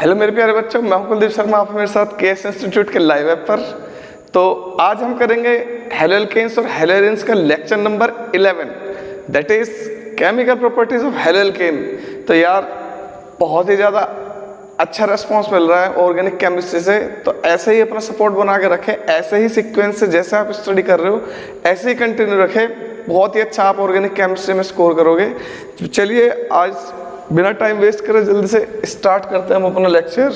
Hello मेरे प्यारे बच्चों, मैं हूं कुलदीप शर्मा, आप मेरे साथ केएस इंस्टीट्यूट के लाइव ऐप पर। तो आज हम करेंगे हेलो एल्केन्स और हेलो एरेन्स का lecture number 11, that is chemical properties of halo alkane. तो यार बहुत ही ज़्यादा अच्छा रेस्पॉन्स मिल रहा है ऑर्गेनिक केमिस्ट्री से। तो ऐसे ही अपना सपोर्ट बना के रखें, ऐसे ही सीक्वेंस से जैसे आप स्टडी कर रहे हो ऐसे ही कंटिन्यू रखें, बहुत ही अच्छा आप ऑर्गेनिक केमिस्ट्री में स्कोर करोगे। तो चलिए आज बिना टाइम वेस्ट करे जल्दी से स्टार्ट करते हैं हम अपना लेक्चर।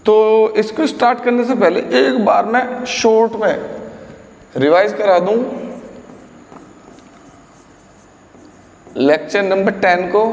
तो इसको स्टार्ट करने से पहले एक बार मैं शॉर्ट में रिवाइज करा दूं लेक्चर नंबर 10 को।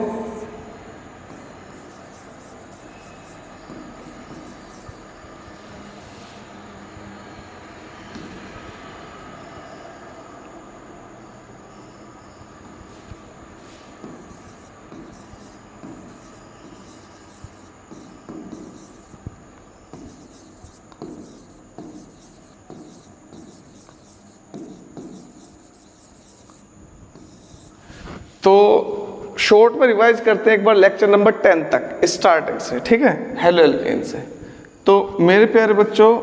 तो शॉर्ट में रिवाइज करते हैं एक बार लेक्चर नंबर 10 तक स्टार्टिंग से, ठीक है, हेलो एल्केन से। तो मेरे प्यारे बच्चों,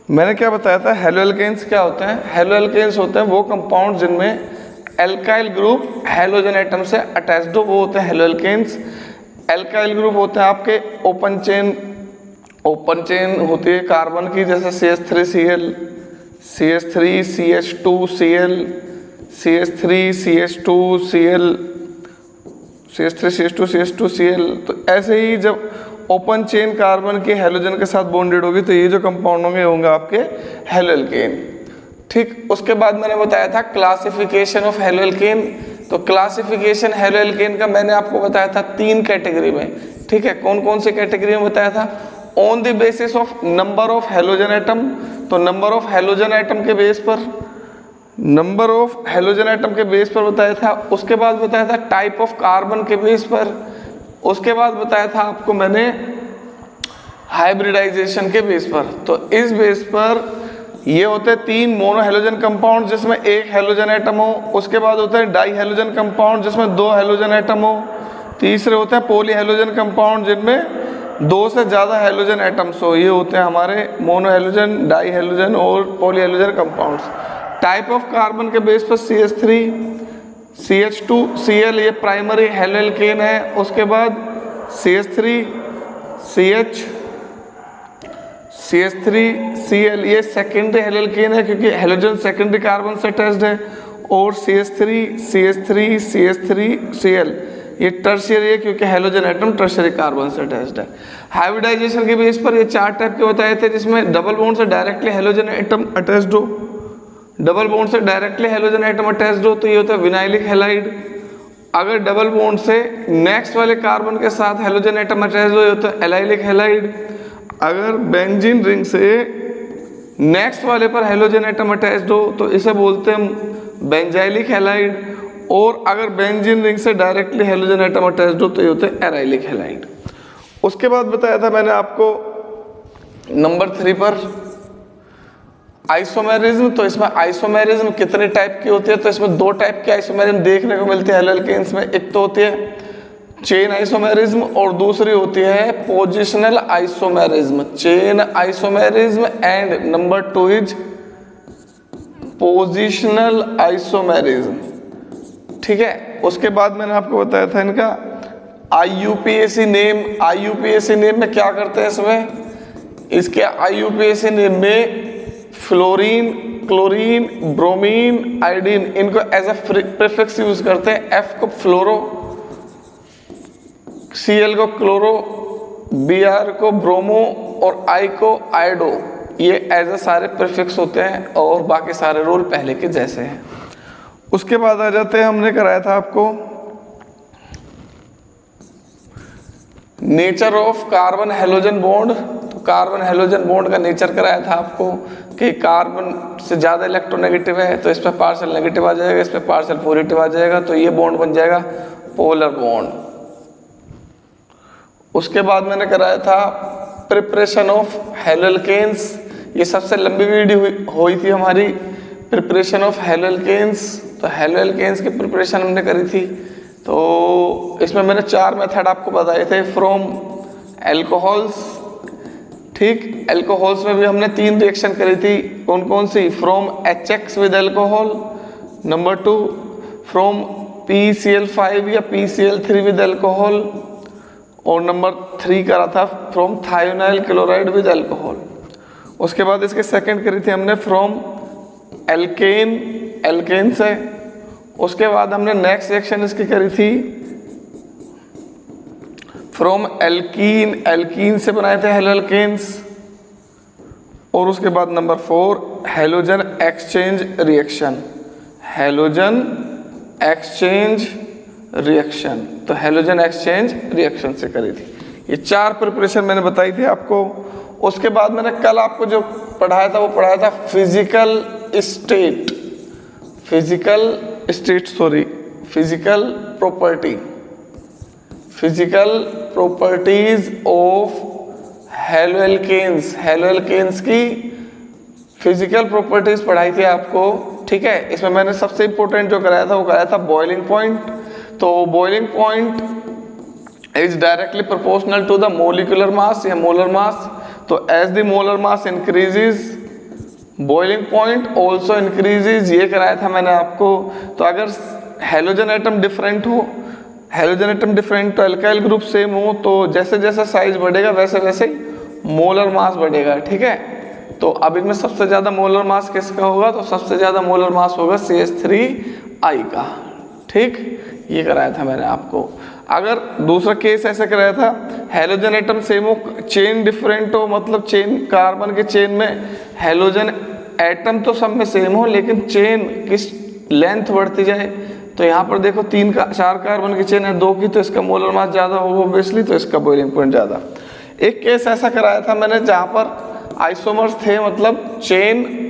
मैंने क्या बताया था, हेलो एल्केन्स क्या होते हैं? हेलो एल्केन्स होते हैं वो कंपाउंड जिनमें एल्काइल ग्रुप हेलोजन एटम से अटैच्ड हो, वो होते हैं हेलो एल्केन्स। एल्काइल ग्रुप होते हैं आपके ओपन चेन होती है कार्बन की, जैसे CH3Cl, CH3 CH2Cl, CH3 CH2Cl, CH3 CH2 CH2Cl। तो ऐसे ही जब ओपन चेन कार्बन के हेलोजन के साथ बॉन्डेड होगी तो ये जो कंपाउंड होंगे आपके हेलो एल्केन। ठीक, उसके बाद मैंने बताया था क्लासिफिकेशन ऑफ हेलो एल्केन। तो क्लासिफिकेशन हेलो एल्केन का मैंने आपको बताया था 3 कैटेगरी में, ठीक है। कौन कौन सी कैटेगरी में बताया था? On the basis of number of halogen atom, तो नंबर ऑफ हेलोजन एटम के बेस पर, नंबर ऑफ हेलोजन एटम के बेस पर बताया था। उसके बाद बताया था टाइप ऑफ कार्बन के बेस पर। उसके बाद बताया था आपको मैंने हाइब्रिडाइजेशन के बेस पर। तो इस बेस पर ये होते हैं 3 मोनो हेलोजन कंपाउंड जिसमें 1 हेलोजन एटम हो। उसके बाद होते हैं डाई हेलोजन कंपाउंड जिसमें 2 हेलोजन एटम हो। तीसरे होते हैं पॉली हेलोजन कंपाउंड जिनमें 2 से ज़्यादा हेलोजन एटम्स हो। ये होते हैं हमारे मोनो हेलोजन, डाई हेलोजन और poly halogen compounds. Type of carbon के बेस पर CH3 CH2Cl ये प्राइमरी हेलो एल्केन है। उसके बाद CH3Cl ये सेकेंडरी हेलो एल्केन है क्योंकि हेलोजन सेकेंडरी कार्बन से अटैच्ड है। और CH3CH3CH3Cl ये टर्शियरी है क्योंकि हेलोजन एटम टर्शियरी कार्बन से अटैच्ड है। हाइब्रिडाइजेशन के बेस पर ये 4 टाइप के बताए थे जिसमें डबल बॉन्ड से डायरेक्टली हेलोजन एटम अटैच्ड हो, डबल बॉन्ड से डायरेक्टली हेलोजन एटम अटैच्ड हो तो ये होता है विनाइलिक हैलाइड। अगर डबल बॉन्ड से नेक्स्ट वाले कार्बन के साथ हेलोजन एटम अटैच्ड हो ये होता है एलाइलिक हैलाइड। अगर बेंजीन रिंग से नेक्स्ट वाले पर हेलोजन एटम अटैच्ड हो तो इसे बोलते हैं बेंजाइलिक हैलाइड। और अगर बेंजीन रिंग से डायरेक्टली हेलोजन एटम अटैच्ड हो तो ये होते हैं एराइलिक हैलाइड। उसके बाद बताया था मैंने आपको नंबर 3 पर आइसोमेरिज्म। तो इसमें आइसोमेरिज्म कितने टाइप की होती है? तो इसमें 2 टाइप की आइसोमेरिज्म देखने को मिलती है हेलो एल्केन्स में। एक तो होती है चेन आइसोमेरिज्म और दूसरी होती है positional isomerism. Chain isomerism and number 2 is positional isomerism, ठीक है। उसके बाद मैंने आपको बताया था इनका IUPAC नेम। IUPAC नेम में क्या करते हैं इसमें? इसके IUPAC नेम में फ्लोरीन, क्लोरीन, ब्रोमीन, आयोडीन इनको एज अ प्रीफिक्स यूज करते हैं। F को फ्लोरो, Cl को क्लोरो, Br को ब्रोमो और I को आयोडो, ये एज अ सारे प्रीफिक्स होते हैं और बाकी सारे रूल पहले के जैसे हैं। उसके बाद आ जाते हैं, हमने कराया था आपको nature of carbon halogen bond. तो कार्बन हेलोजन बॉन्ड का नेचर कराया था आपको कि कार्बन से ज़्यादा इलेक्ट्रोनेगेटिव है तो इस पर पार्शियल नेगेटिव आ जाएगा, इस पर पार्शियल पॉजिटिव आ जाएगा, तो ये बॉन्ड बन जाएगा पोलर बॉन्ड। उसके बाद मैंने कराया था प्रिपरेशन ऑफ हेलोएल्केन्स, ये सबसे लंबी वीडियो हुई थी हमारी, प्रिपरेशन ऑफ हेलोएल्केन्स। तो हेलोएल्केन्स की प्रिपरेशन हमने करी थी। तो इसमें मैंने 4 मेथड आपको बताए थे फ्रॉम एल्कोहल्स, ठीक। एल्कोहल्स में भी हमने 3 रिएक्शन करी थी, कौन कौन सी? From HX with alcohol, number 2 from PCl5 या PCl3 विद एल्कोहल, और नंबर 3 करा था from thionyl chloride with alcohol. उसके बाद इसके सेकंड करी थी हमने फ्रॉम एल्केन से। उसके बाद हमने नेक्स्ट रिएक्शन इसकी करी थी फ्रॉम एल्कीन से बनाए थे हेलोएल्केन्स। और उसके बाद number 4 halogen exchange reaction, halogen exchange reaction, तो हेलोजन एक्सचेंज रिएक्शन से करी थी। ये 4 प्रिपरेशन मैंने बताई थी आपको। उसके बाद मैंने कल आपको जो पढ़ाया था वो पढ़ाया था physical properties of haloalkanes, haloalkanes की फिजिकल प्रॉपर्टीज पढ़ाई थी आपको, ठीक है। इसमें मैंने सबसे इंपॉर्टेंट जो कराया था वो कराया था बॉइलिंग पॉइंट। तो boiling point is directly proportional to the molecular mass या मोलर मास। तो as the molar mass increases boiling point also increases, ये कराया था मैंने आपको। तो अगर हेलोजन एटम डिफरेंट हो, हेलोजन एटम डिफरेंट तो अल्काइल ग्रुप सेम हो, तो जैसे जैसे साइज बढ़ेगा वैसे वैसे मोलर मास बढ़ेगा, ठीक है। तो अब इनमें सबसे ज्यादा मोलर मास किसका होगा? तो सबसे ज्यादा मोलर मास होगा CH3I का, ठीक। ये कराया था मैंने आपको। अगर दूसरा केस ऐसा कराया था हेलोजन एटम सेम हो, चेन डिफरेंट हो, मतलब चेन कार्बन के चेन में हेलोजन एटम तो सब में सेम हो लेकिन चेन किस लेंथ बढ़ती जाए। तो यहाँ पर देखो 4 कार्बन की चेन है, 2 की, तो इसका मोलर मास ज्यादा होगा ऑब्वियसली, तो इसका बॉइलिंग पॉइंट ज्यादा। एक केस ऐसा कराया था मैंने जहां पर आइसोमर्स थे, मतलब चेन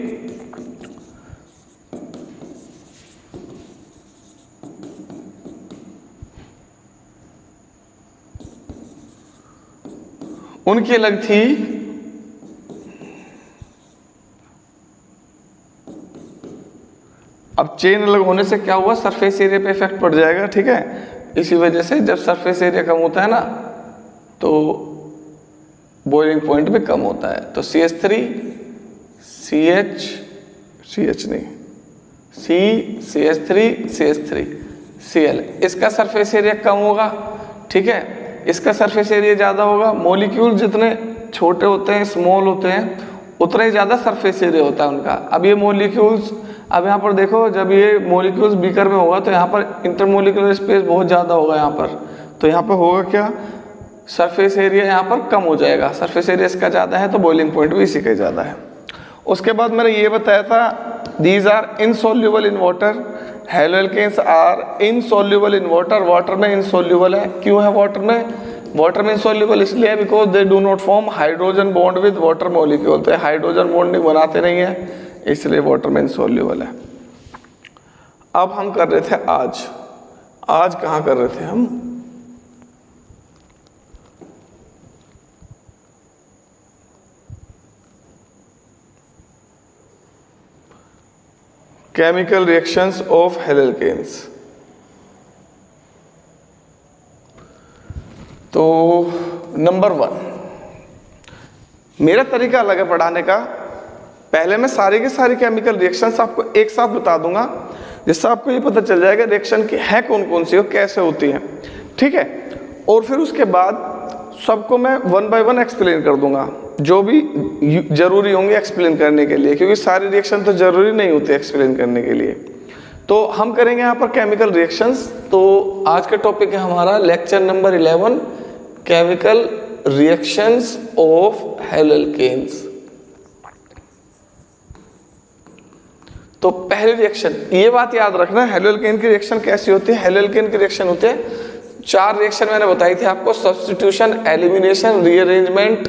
उनकी अलग थी, अब चेन अलग होने से क्या हुआ, सरफेस एरिया पे इफेक्ट पड़ जाएगा, ठीक है। इसी वजह से जब सरफेस एरिया कम होता है ना तो बॉइलिंग पॉइंट भी कम होता है। तो CH3 CH3 Cl, इसका सरफेस एरिया कम होगा, ठीक है, इसका सरफेस एरिया ज़्यादा होगा। मॉलिक्यूल जितने छोटे होते हैं, स्मॉल होते हैं, उतना ही ज़्यादा सरफेस एरिया होता है उनका। अब ये मॉलिक्यूल्स, अब यहाँ पर देखो, जब ये मॉलिक्यूल्स बीकर में होगा तो यहाँ पर इंटरमोलिकुलर स्पेस बहुत ज़्यादा होगा यहाँ पर, तो यहाँ पर होगा क्या, सरफेस एरिया यहाँ पर कम हो जाएगा। सरफेस एरिया इसका ज़्यादा है तो बॉइलिंग पॉइंट भी इसी का ज़्यादा है। उसके बाद मैंने ये बताया था these are insoluble in water, haloalkanes are insoluble in water, water में इनसॉल्युबल है। क्यों है वाटर में? वाटर में इनसॉल्युबल इसलिए है because they do not form hydrogen bond with water molecule, तो हाइड्रोजन बॉन्ड बनाते नहीं है, इसलिए वाटर में इनसॉल्युबल है। अब हम कर रहे थे आज कहाँ कर रहे थे हम, केमिकल रिएक्शंस ऑफ हेलोएल्केन्स। तो नंबर 1, मेरा तरीका अलग है पढ़ाने का। पहले मैं सारी की सारी केमिकल रिएक्शंस आपको एक साथ बता दूंगा, जिससे आपको ये पता चल जाएगा रिएक्शन की है कौन कौन सी और कैसे होती है, ठीक है। और फिर उसके बाद सबको मैं 1 बाय 1 एक्सप्लेन कर दूंगा, जो भी जरूरी होंगे एक्सप्लेन करने के लिए, क्योंकि सारी रिएक्शन तो जरूरी नहीं होती एक्सप्लेन करने के लिए। तो हम करेंगे यहाँ पर केमिकल रिएक्शंस। तो आज का टॉपिक है हमारा lecture number 11, chemical reactions of haloalkanes. तो पहली रिएक्शन, ये बात याद रखना, हेलोएल्केन की रिएक्शन कैसी होती है। हेलोएल्केन की रिएक्शन होते हैं 4 रिएक्शन मैंने बताई थी आपको, सब्स्टिट्यूशन, एलिमिनेशन, रीअरेंजमेंट,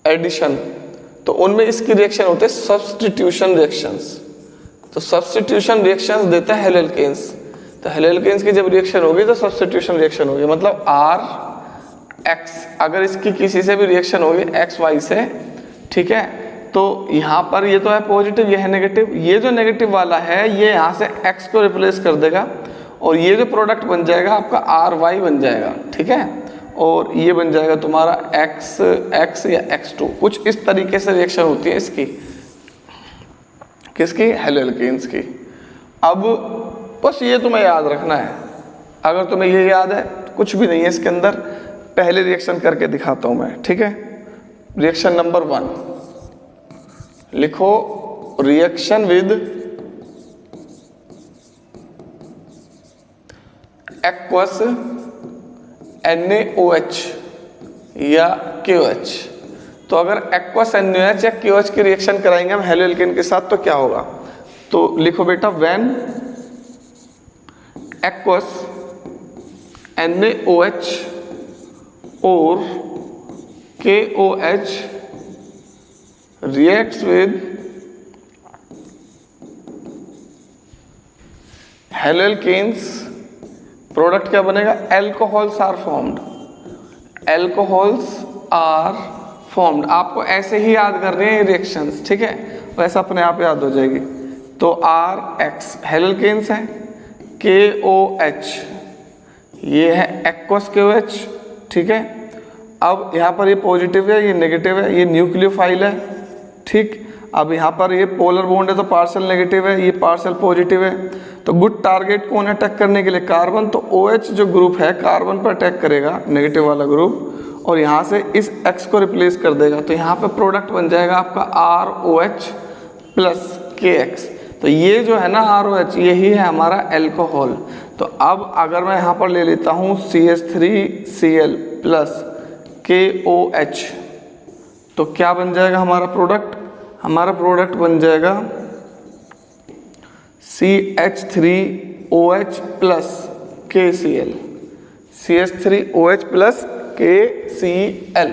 एडिशन। तो उनमें इसकी रिएक्शन होते हैं सब्स्टिट्यूशन रिएक्शंस। तो सब्स्टिट्यूशन रिएक्शंस देता है हेलोएल्केन्स। तो हेलोएल्केन्स की जब रिएक्शन होगी तो सब्स्टिट्यूशन रिएक्शन होगी, मतलब R X, अगर इसकी किसी से भी रिएक्शन होगी XY से, ठीक है, तो यहाँ पर ये तो है पॉजिटिव, ये है नेगेटिव, ये जो नेगेटिव वाला है ये यहाँ से X को रिप्लेस कर देगा और ये जो प्रोडक्ट बन जाएगा आपका RY बन जाएगा, ठीक है, और ये बन जाएगा तुम्हारा X या X2। कुछ इस तरीके से रिएक्शन होती है इसकी, किसकी, हेलोएल्केन्स की। अब बस ये तुम्हें याद रखना है, अगर तुम्हें ये याद है तो कुछ भी नहीं है इसके अंदर। पहले रिएक्शन करके दिखाता हूं मैं, ठीक है। रिएक्शन नंबर 1 लिखो, रिएक्शन विद एक्वस NaOH या KOH। तो अगर एक्वस NaOH या KOH की रिएक्शन कराएंगे हम हेलोएल्केन के साथ तो क्या होगा, तो लिखो बेटा, व्हेन एक्वस NaOH और KOH reacts with haloalkanes, product क्या बनेगा, alcohols are formed, alcohols are formed. आपको ऐसे ही याद कर रहे हैं रिएक्शंस, ठीक है, वैसा अपने आप याद हो जाएगी। तो RX हेलोएल्केन्स है, KOH ये है एक्वस KOH, ठीक है। अब यहाँ पर ये पॉजिटिव है, ये नेगेटिव है, ये न्यूक्लियोफाइल है, ठीक। अब यहाँ पर ये पोलर बॉन्ड है तो पार्शियल नेगेटिव है, ये पार्शियल पॉजिटिव है। तो गुड टारगेट कौन अटैक करने के लिए, कार्बन। तो OH जो ग्रुप है कार्बन पर अटैक करेगा, नेगेटिव वाला ग्रुप, और यहाँ से इस X को रिप्लेस कर देगा। तो यहाँ पे प्रोडक्ट बन जाएगा आपका ROH प्लस KX। तो ये जो है ना ROH, यही है हमारा एल्कोहल। तो अब अगर मैं यहाँ पर ले लेता हूँ CH3Cl प्लस KOH, तो क्या बन जाएगा हमारा प्रोडक्ट, हमारा प्रोडक्ट बन जाएगा CH3OH plus KCl, CH3OH plus KCl।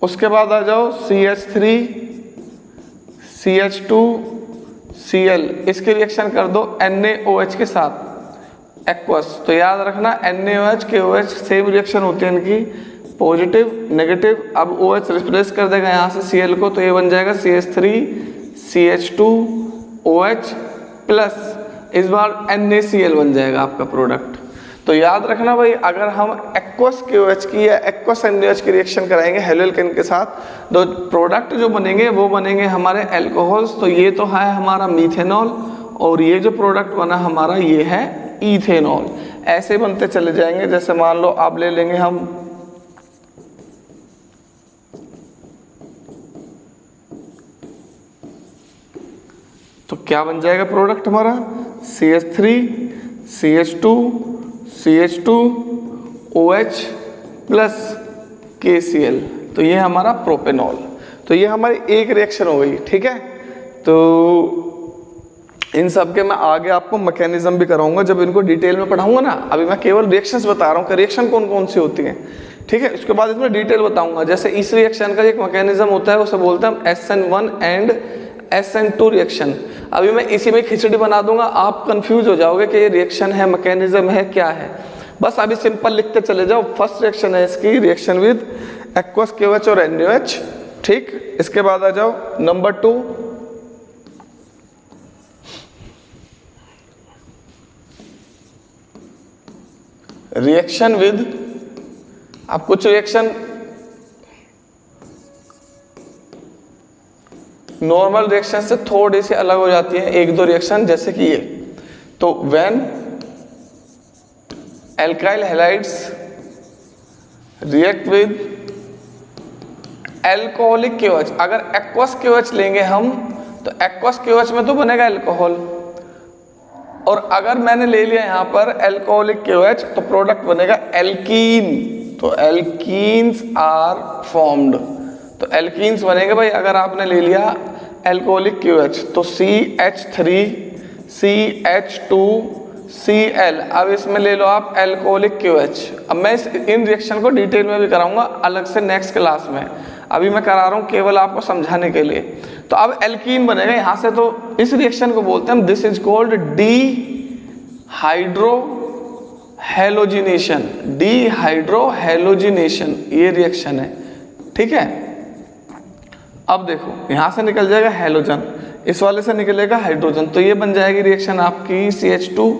उसके बाद आ जाओ CH3 CH2Cl, इसकी रिएक्शन कर दो NaOH के साथ एक्वस। तो याद रखना NaOH KOH सेम रिएक्शन होती है इनकी, पॉजिटिव नेगेटिव। अब OH रिप्लेस कर देगा यहाँ से Cl को, तो ये बन जाएगा CH3 CH2OH प्लस इस बार NaCl बन जाएगा आपका प्रोडक्ट। तो याद रखना भाई, अगर हम एक्वस KOH की या एक्वस NaOH की रिएक्शन कराएंगे हेलोएल्केन के साथ, तो प्रोडक्ट जो बनेंगे वो बनेंगे हमारे एल्कोहल्स। तो ये तो है हमारा मीथेनॉल, और ये जो प्रोडक्ट बना हमारा ये है इथेनॉल। ऐसे बनते चले जाएंगे। जैसे मान लो आप ले लेंगे हम तो क्या बन जाएगा प्रोडक्ट हमारा, CH3 CH2 CH2OH plus KCl। तो ये हमारा प्रोपेनॉल। तो ये हमारी एक रिएक्शन हो गई, ठीक है। तो इन सब के मैं आगे आपको मैकेनिज्म भी कराऊंगा जब इनको डिटेल में पढ़ाऊंगा ना। अभी मैं केवल रिएक्शंस बता रहा हूँ कि रिएक्शन कौन कौन सी होती हैं, ठीक है। उसके बाद इसमें डिटेल बताऊंगा। जैसे इस रिएक्शन का एक मैकेनिज्म होता है, उसे बोलते हैं हम SN1 एंड SN2 रिएक्शन। अभी मैं इसी में खिचड़ी बना दूंगा, आप कंफ्यूज हो जाओगे कि ये रिएक्शन है, मैकेनिज्म है, क्या है। बस अभी सिंपल लिखते चले जाओ। फर्स्ट रिएक्शन है इसकी, रिएक्शन विद एक्वस KOH और NaOH, ठीक। इसके बाद आ जाओ नंबर 2, रिएक्शन विद, अब कुछ रिएक्शन नॉर्मल रिएक्शन से थोड़ी सी अलग हो जाती है, एक दो रिएक्शन, जैसे कि ये। तो when alkyl halides react with alcoholic KOH। अगर एक्वस KOH लेंगे हम तो एक्वस KOH में तो बनेगा एल्कोहल, और अगर मैंने ले लिया यहाँ पर एल्कोहलिक KOH तो प्रोडक्ट बनेगा एल्कीन। तो एल्कीन्स आर फॉर्म्ड। तो एल्कीन्स बनेंगे भाई अगर आपने ले लिया एल्कोहलिक KOH। तो CH3 CH2Cl। अब इसमें ले लो आप एल्कोहलिक KOH। अब मैं इन रिएक्शन को डिटेल में भी कराऊंगा अलग से नेक्स्ट क्लास में, अभी मैं करा रहा हूँ केवल आपको समझाने के लिए। तो अब एल्कीन बनेगा यहाँ से। तो इस रिएक्शन को बोलते हैं हम, this is called D hydro halogenation, dehydrohalogenation, ये रिएक्शन है, ठीक है। अब देखो यहां से निकल जाएगा हेलोजन, इस वाले से निकलेगा हाइड्रोजन, तो ये बन जाएगी रिएक्शन आपकी CH2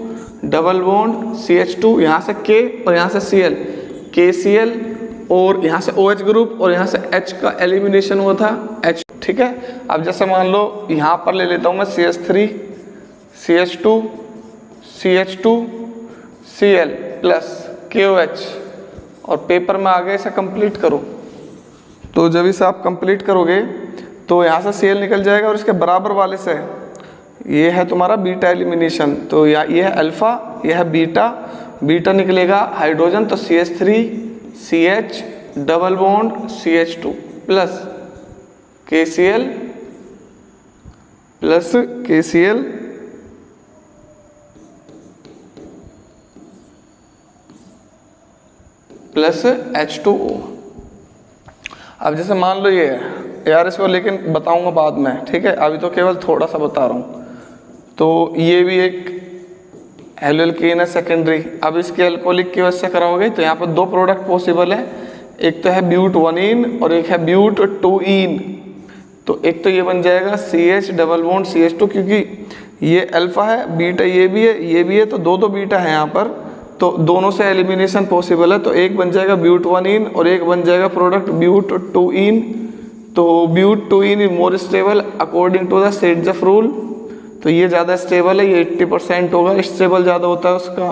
डबल बॉन्ड CH2, यहाँ से K और यहाँ से Cl, KCl, और यहाँ से OH ग्रुप और यहाँ से H का एलिमिनेशन हुआ था H, ठीक है। अब जैसे मान लो यहाँ पर ले लेता हूँ मैं CH3 CH2 CH2 Cl plus KOH, और पेपर में आगे इसे कंप्लीट करो, तो जब इसे आप कंप्लीट करोगे तो यहाँ से Cl निकल जाएगा और इसके बराबर वाले से ये है तुम्हारा बीटा एलिमिनेशन, तो या ये है अल्फा, ये है बीटा, बीटा निकलेगा हाइड्रोजन, तो CH3 CH double bond CH2 plus KCl plus KCl plus H2O। अब जैसे मान लो ये है यार, इसको लेकिन बताऊंगा बाद में, ठीक है, अभी तो केवल थोड़ा सा बता रहा हूँ। तो ये भी एक एल्केन है सेकेंडरी। अब इसके अल्कोहलिक की वजह से कराओगे तो यहाँ पर दो प्रोडक्ट पॉसिबल है, एक तो है ब्यूट 1इन और एक है ब्यूट 2इन। तो एक तो ये बन जाएगा CH डबल बॉन्ड CH2, क्योंकि ये अल्फा है, बीटा ये भी है, ये भी है, तो दो बीटा है यहाँ पर, तो दोनों से एलिमिनेशन पॉसिबल है। तो एक बन जाएगा ब्यूट 1इन और एक बन जाएगा प्रोडक्ट ब्यूट 2इन। तो ब्यूट 2इन is more stable according to the Saytzeff rule, तो ये ज़्यादा स्टेबल है, ये 80% होगा, स्टेबल ज़्यादा होता है, उसका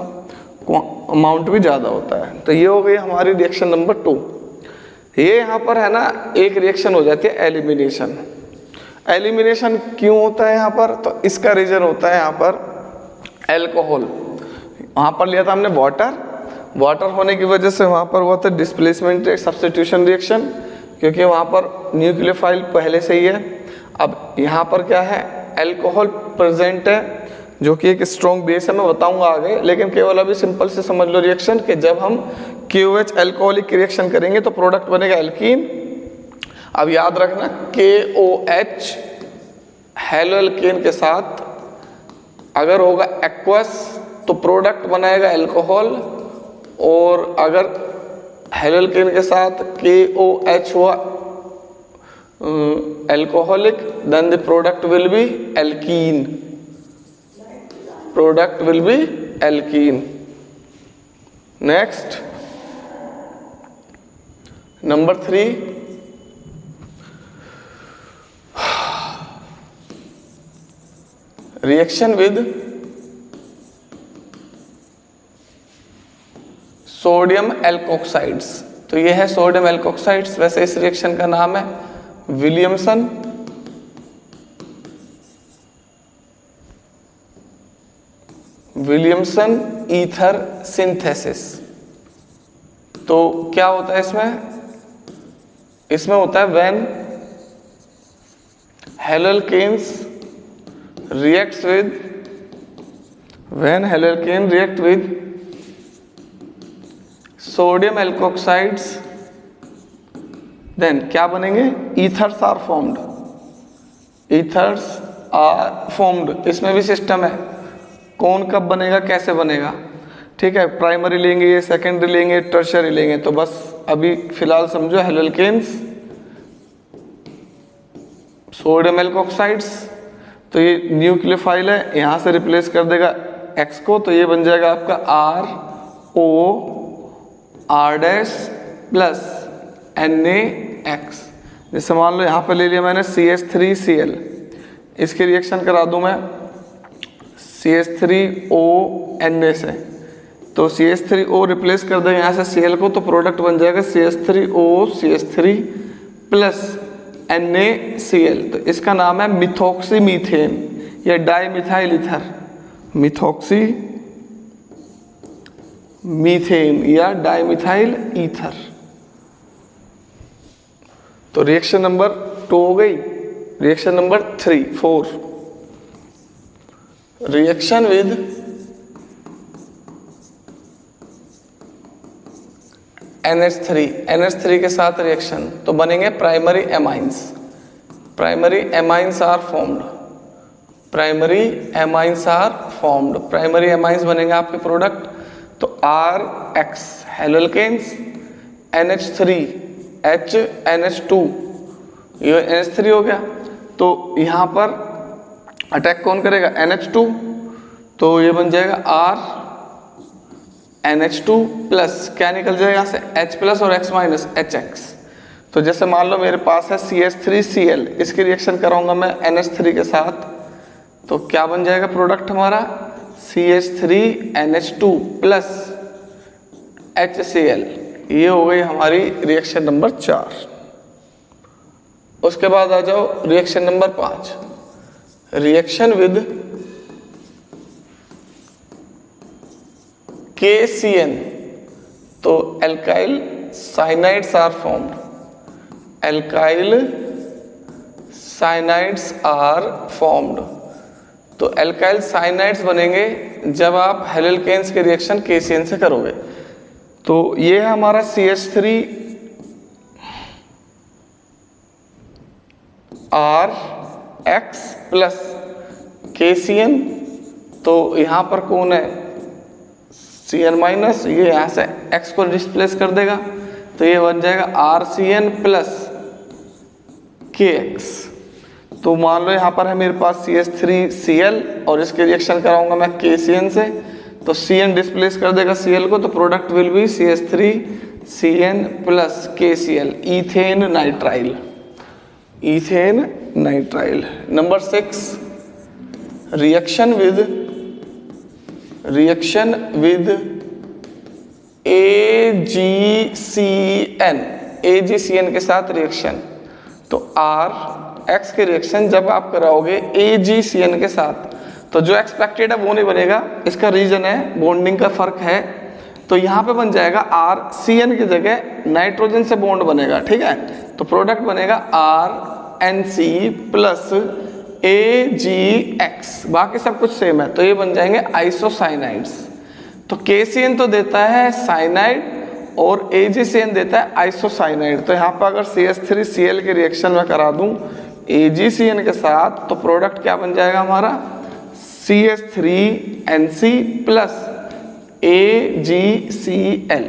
अमाउंट भी ज़्यादा होता है। तो ये हो गई हमारी रिएक्शन नंबर 2। ये यहाँ पर है ना एक रिएक्शन हो जाती है एलिमिनेशन। एलिमिनेशन क्यों होता है यहाँ पर, तो इसका रीजन होता है यहाँ पर एल्कोहल। वहाँ पर लिया था हमने वाटर, वाटर होने की वजह से वहाँ पर हुआ था डिस्प्लेसमेंट सब्स्टिट्यूशन रिएक्शन, क्योंकि वहाँ पर न्यूक्लियोफाइल पहले से ही है। अब यहाँ पर क्या है, अल्कोहल प्रेजेंट है, जो कि एक स्ट्रॉन्ग बेस है, मैं बताऊंगा आगे, लेकिन केवल अभी सिंपल से समझ लो रिएक्शन कि जब हम KOH अल्कोहलिक रिएक्शन करेंगे तो प्रोडक्ट बनेगा एल्कीन। अब याद रखना KOH हेलो एल्केन के साथ अगर होगा एक्वस तो प्रोडक्ट बनाएगा अल्कोहल, और अगर हेलो एल्केन के साथ KOH हुआ alcoholic, then the product will be alkene, product will be alkene. Next number 3, reaction with sodium alkoxides. तो ये है सोडियम एल्कोक्साइड्स, वैसे इस रिएक्शन का नाम है विलियमसन ईथर सिंथेसिस। तो क्या होता है इसमें होता है when halo alkanes react with sodium alkoxides, then क्या बनेंगे, ईथर्स आर फॉर्म्ड। इसमें भी सिस्टम है, कौन कब बनेगा, कैसे बनेगा, ठीक है। प्राइमरी लेंगे, सेकेंडरी लेंगे, टर्शियरी लेंगे। तो बस अभी फिलहाल समझो हेलो एल्केन्स सोडियम एल्कोक्साइड्स, तो ये न्यूक्लियोफाइल है, यहाँ से रिप्लेस कर देगा X को, तो ये बन जाएगा आपका R प्लस NaX। जैसे मान लो यहाँ पे ले लिया मैंने CH3Cl, इसकी रिएक्शन करा दूं मैं CH3O Na से, तो CH3O रिप्लेस कर देंगे यहाँ से Cl को, तो प्रोडक्ट बन जाएगा CH3O CH3 प्लस NaCl। तो इसका नाम है मिथॉक्सी मीथेन या डाइमिथाइल ईथर, मिथॉक्सी मीथेन या डाइमिथाइल ईथर। तो रिएक्शन नंबर 2 हो गई। Reaction number 4, reaction with NH3 के साथ रिएक्शन, तो बनेंगे primary amines. Primary amines are formed, primary amines बनेंगे आपके प्रोडक्ट तो RX halo alkanes, NH3 H NH2 ये NH3 हो गया। तो यहाँ पर अटैक कौन करेगा? NH2, तो ये बन जाएगा R NH2 प्लस क्या निकल जाएगा यहाँ से H प्लस और X माइनस HX। तो जैसे मान लो मेरे पास है CH3Cl, इसकी रिएक्शन कराऊंगा मैं NH3 के साथ, तो क्या बन जाएगा प्रोडक्ट हमारा? CH3NH2 plus HCl। ये हो गई हमारी रिएक्शन नंबर 4। उसके बाद आ जाओ reaction number 5, reaction with KCN। तो alkyl cyanides are formed, alkyl cyanides are formed. तो एल्काइल साइनाइड्स बनेंगे जब आप हेलोल्केन्स के रिएक्शन KCN से करोगे। तो ये है हमारा CH3 RX प्लस KCN। तो यहाँ पर कौन है? Cn माइनस, ये यहाँ से X को डिस्प्लेस कर देगा, तो ये बन जाएगा RCN प्लस KX। तो मान लो यहाँ पर है मेरे पास CH3Cl और इसके रिएक्शन कराऊंगा मैं KCN से, तो Cn डिस्प्लेस कर देगा Cl को, तो product will B CH3Cn plus KCl, ethane nitrile, ethane nitrile. Number 6, reaction with AgCN के साथ रिएक्शन। तो RX के रिएक्शन जब आप कराओगे AgCN के साथ, तो जो एक्सपेक्टेड है वो नहीं बनेगा। इसका रीजन है बॉन्डिंग का फर्क है। तो यहाँ पे बन जाएगा RCN की जगह नाइट्रोजन से बॉन्ड बनेगा, ठीक है। तो प्रोडक्ट बनेगा RNC प्लस AgX, बाकी सब कुछ सेम है, तो ये बन जाएंगे आइसोसाइनाइड्स। तो KCN तो देता है साइनाइड और AgCN देता है आइसोसाइनाइड। तो यहाँ पर अगर CH3Cl के रिएक्शन में करा दूं AgCN के साथ, तो प्रोडक्ट क्या बन जाएगा हमारा? CH3NC plus AgCl।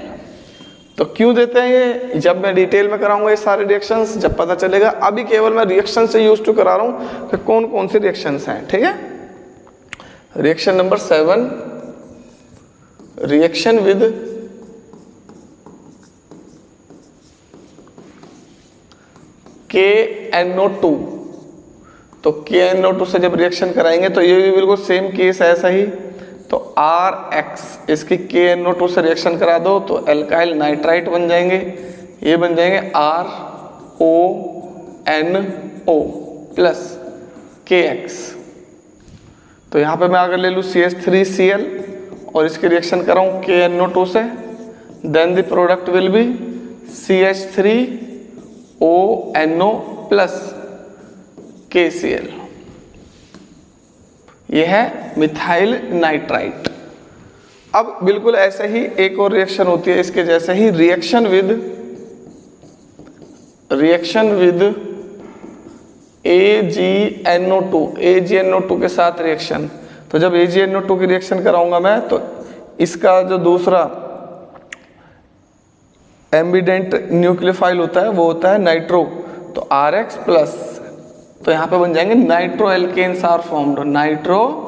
तो क्यों देते हैं ये? जब मैं डिटेल में कराऊंगा ये सारे रिएक्शंस, जब पता चलेगा। अभी केवल मैं रिएक्शन से यूज टू करा रहा हूं कि कौन कौन से रिएक्शंस हैं, ठीक है। Reaction number 7, reaction with KNO2। तो KNO2 से जब रिएक्शन कराएंगे तो ये भी बिल्कुल सेम केस है, ऐसा ही। तो RX इसकी KNO2 से रिएक्शन करा दो तो एल्काइल नाइट्राइट बन जाएंगे, ये बन जाएंगे RONO प्लस KX। तो यहाँ पे मैं अगर ले लूँ CH3Cl और इसकी रिएक्शन कराऊँ KNO2 से, then the product will be CH3ONO plus KCl। यह है मिथाइल नाइट्राइट। अब बिल्कुल ऐसे ही एक और रिएक्शन होती है इसके जैसे ही, रिएक्शन विद AgNO2 के साथ रिएक्शन। तो जब AgNO2 की रिएक्शन कराऊंगा मैं, तो इसका जो दूसरा एम्बिडेंट न्यूक्लियोफाइल होता है वो होता है नाइट्रो। तो RX प्लस, तो यहाँ पे बन जाएंगे nitro alkanes are formed, nitro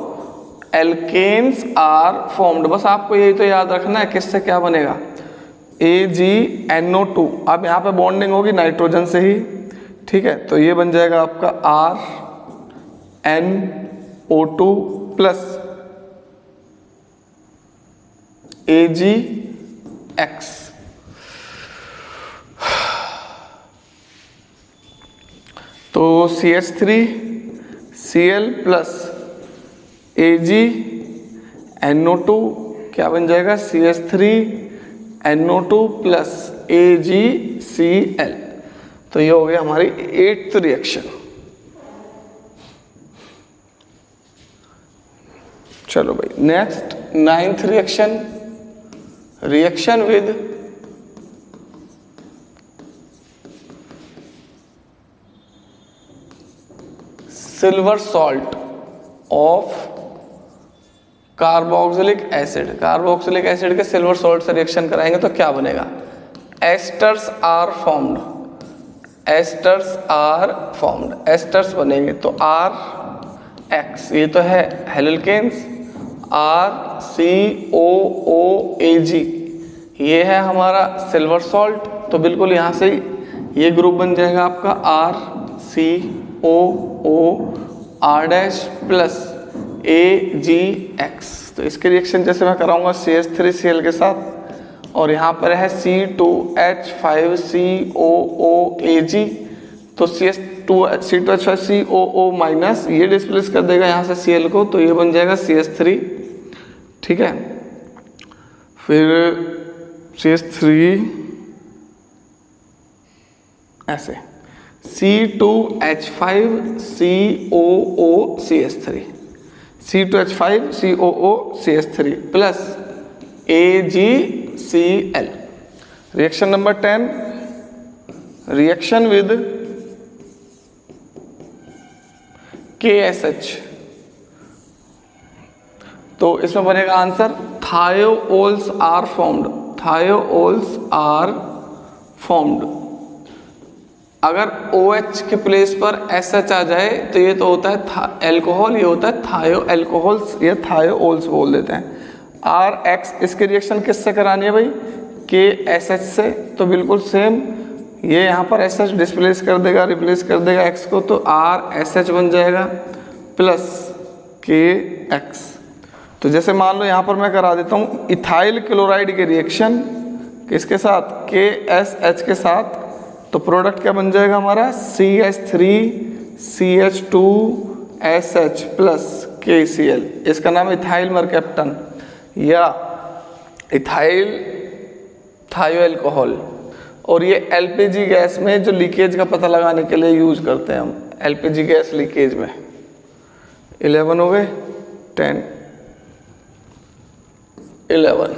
alkanes are formed. बस आपको यही तो याद रखना है किससे क्या बनेगा, AgNO2। अब यहाँ पे बॉन्डिंग होगी नाइट्रोजन से ही, ठीक है। तो ये बन जाएगा आपका RNO2 प्लस AgX। तो CH3Cl प्लस AgNO2 क्या बन जाएगा, CH3NO2 प्लस AgCl। तो ये हो गया हमारी 8th रिएक्शन। चलो भाई next 9th reaction, reaction with silver salt of carboxylic acid के सिल्वर सॉल्ट से रिएक्शन कराएंगे तो क्या बनेगा, एस्टर्स आर फॉर्म्ड, एस्टर्स बनेंगे तो आर एक्स, ये तो है हेलोल्केन्स, आर सी ओ ओ ए जी ये है हमारा सिल्वर सॉल्ट, तो बिल्कुल यहाँ से ये ग्रुप बन जाएगा आपका आर सी ओ ओ आर डैश प्लस ए जी एक्स। तो इसके रिएक्शन जैसे मैं कराऊंगा CH3Cl के साथ, और यहाँ पर है C2H5COOAg, तो C2H5COO माइनस ये डिस्प्लेस कर देगा यहाँ से Cl को, तो ये बन जाएगा CH3, ठीक है। फिर CH3 ऐसे C2H5COOCH3 plus AgCl। Reaction number 10, reaction with KSH, तो इसमें बनेगा आंसर थायोल्स आर फॉर्म्ड। अगर OH के प्लेस पर SH आ जाए तो ये तो होता है एल्कोहल, ये होता है थायो एल्कोहल्स या थायोल्स बोल देते हैं। RX इसके रिएक्शन किससे करानी है भाई, KSH से, तो बिल्कुल सेम ये यहाँ पर SH डिस्प्लेस कर देगा, रिप्लेस कर देगा X को, तो RSH बन जाएगा प्लस KX। तो जैसे मान लो यहाँ पर मैं करा देता हूँ इथाइल क्लोराइड के रिएक्शन किसके साथ, KSH के साथ, तो प्रोडक्ट क्या बन जाएगा हमारा CH3CH2SH प्लस KCl। इसका नाम इथाइल मरकैप्टन या इथाइल थायो एल्कोहल। और ये LPG गैस में जो लीकेज का पता लगाने के लिए यूज करते हैं हम, LPG गैस लीकेज में। 11 हो गए, 10 11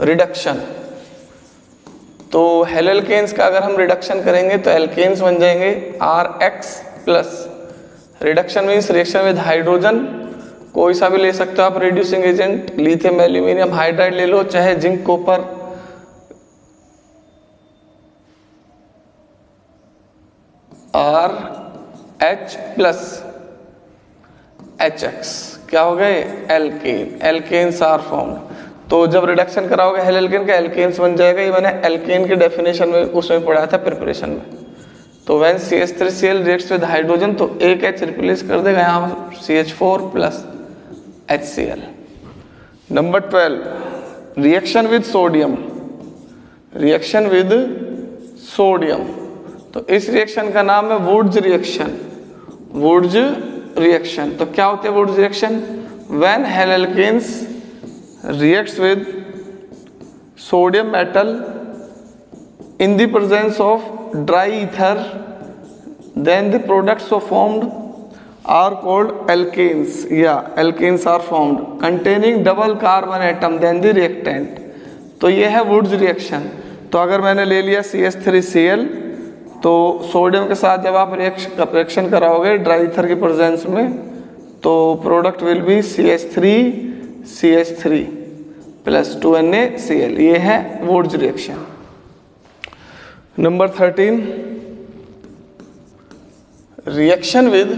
रिडक्शन। तो हेलोल्केन्स का अगर हम रिडक्शन करेंगे तो एल्केन्स बन जाएंगे RX plus, reduction means reaction with hydrogen, कोई सा भी ले सकते हो आप reducing agent, lithium aluminium hydride ले लो, चाहे zinc copper, RH plus HX, क्या हो गए एल्केन, एल्केन्स आर फॉर्म्ड। तो जब रिडक्शन कराओगे हेलोल्केन का एल्केन्स बन जाएगा, ये मैंने एल्केन के डेफिनेशन में उसमें पढ़ा था प्रिपरेशन में। तो when CH3Cl reacts with hydrogen तो एक H रिप्लेस कर देगा यहाँ CH4 plus HCl। Number 12, reaction with sodium, reaction with sodium, तो इस रिएक्शन का नाम है वुड्स रिएक्शन। तो क्या होते हैं Wurtz reaction, when haloalkanes reacts with sodium metal in the presence of dry ether, then the products so formed are called alkanes, alkanes are formed containing double carbon atom than the reactant। तो ये है Wurtz reaction. तो अगर मैंने ले लिया CH3Cl, तो sodium के साथ जब आप रिएक्शन कराओगे ड्राई ईथर के प्रेजेंस में, तो product will B CH3 plus 2NaCl, ये है Wurtz reaction. Number 13, reaction with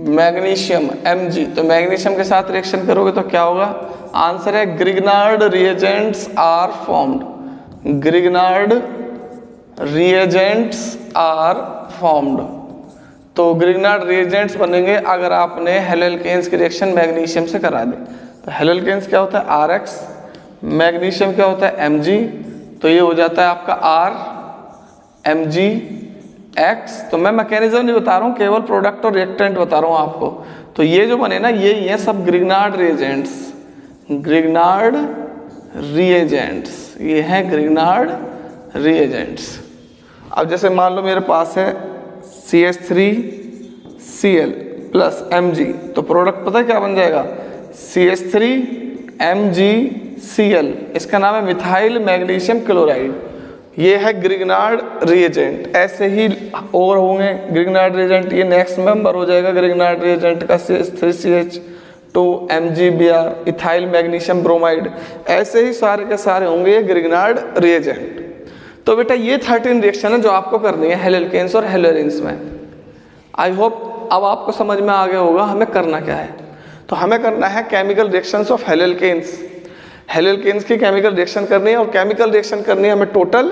magnesium Mg। तो मैग्नीशियम के साथ रिएक्शन करोगे तो क्या होगा, आंसर है Grignard reagents are formed, Grignard reagents are formed. तो ग्रिग्नार्ड रिएजेंट्स बनेंगे अगर आपने हेलोल्केन्स की रिएक्शन मैग्नीशियम से करा दी। तो हेलोल्केन्स क्या होता है RX, मैग्नीशियम क्या होता है Mg, तो ये हो जाता है आपका RMgX। तो मैं मैकेनिज्म नहीं बता रहा हूँ, केवल प्रोडक्ट और रिएक्टेंट बता रहा हूँ आपको। तो ये जो बने ना ये सब ग्रिग्नार्ड रिएजेंट्स, ये हैं ग्रिग्नार्ड रिएजेंट्स। अब जैसे मान लो मेरे पास है CH3Cl प्लस Mg, तो प्रोडक्ट पता है क्या बन जाएगा, CH3MgCl, इसका नाम है मिथाइल मैग्नीशियम क्लोराइड। ये है ग्रिग्नार्ड रिएजेंट, ऐसे ही और होंगे ग्रिग्नार्ड रिएजेंट। ये नेक्स्ट मेंबर हो जाएगा ग्रिग्नार्ड रिएजेंट का CH3CH2 MgBr, ethyl magnesium bromide, ऐसे ही सारे के सारे होंगे ये ग्रिग्नार्ड रिएजेंट। तो बेटा ये 13 रिएक्शन है जो आपको करनी है हेलोल्केन्स और हेलोरिन्स में। आई होप अब आपको समझ में आ गया होगा हमें करना क्या है। तो हमें करना है chemical reactions of haloalkanes. Haloalkanes की केमिकल रिएक्शन करनी है, और केमिकल रिएक्शन करनी है हमें टोटल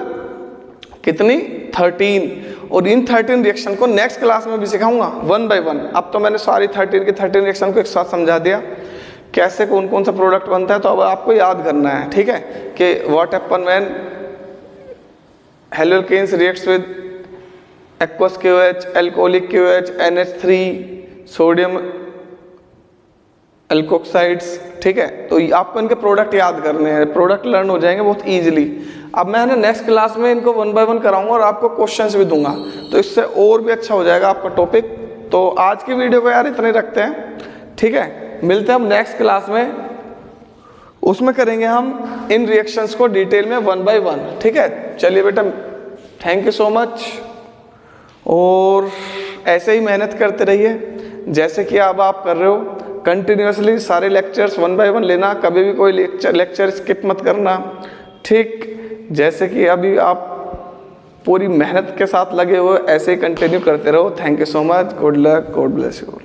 कितनी 13। और इन 13 रिएक्शन को नेक्स्ट क्लास में भी सिखाऊंगा 1 by 1। अब तो मैंने सारी 13 की 13 रिएक्शन को एक साथ समझा दिया कैसे कौन कौन सा प्रोडक्ट बनता है। तो अब आपको याद करना है, ठीक है, कि what happen when haloalkanes reacts with aqueous KOH, alcoholic KOH, NH3, sodium alkoxides, ठीक है। तो आपको इनके प्रोडक्ट याद करने हैं, प्रोडक्ट लर्न हो जाएंगे बहुत इजीली। अब मैं नेक्स्ट क्लास में इनको 1 by 1 कराऊंगा और आपको क्वेश्चंस भी दूंगा, तो इससे और भी अच्छा हो जाएगा आपका टॉपिक। तो आज की वीडियो को यार इतने रखते हैं, ठीक है। मिलते हैं हम नेक्स्ट क्लास में, उसमें करेंगे हम इन रिएक्शंस को डिटेल में 1 by 1, ठीक है। चलिए बेटा, थैंक यू सो मच, और ऐसे ही मेहनत करते रहिए जैसे कि अब आप कर रहे हो। कंटिन्यूसली सारे लेक्चर्स 1 by 1 लेना, कभी भी कोई लेक्चर स्किप मत करना, ठीक। जैसे कि अभी आप पूरी मेहनत के साथ लगे हुए ऐसे ही कंटिन्यू करते रहो। Thank you so much, good luck, God bless you.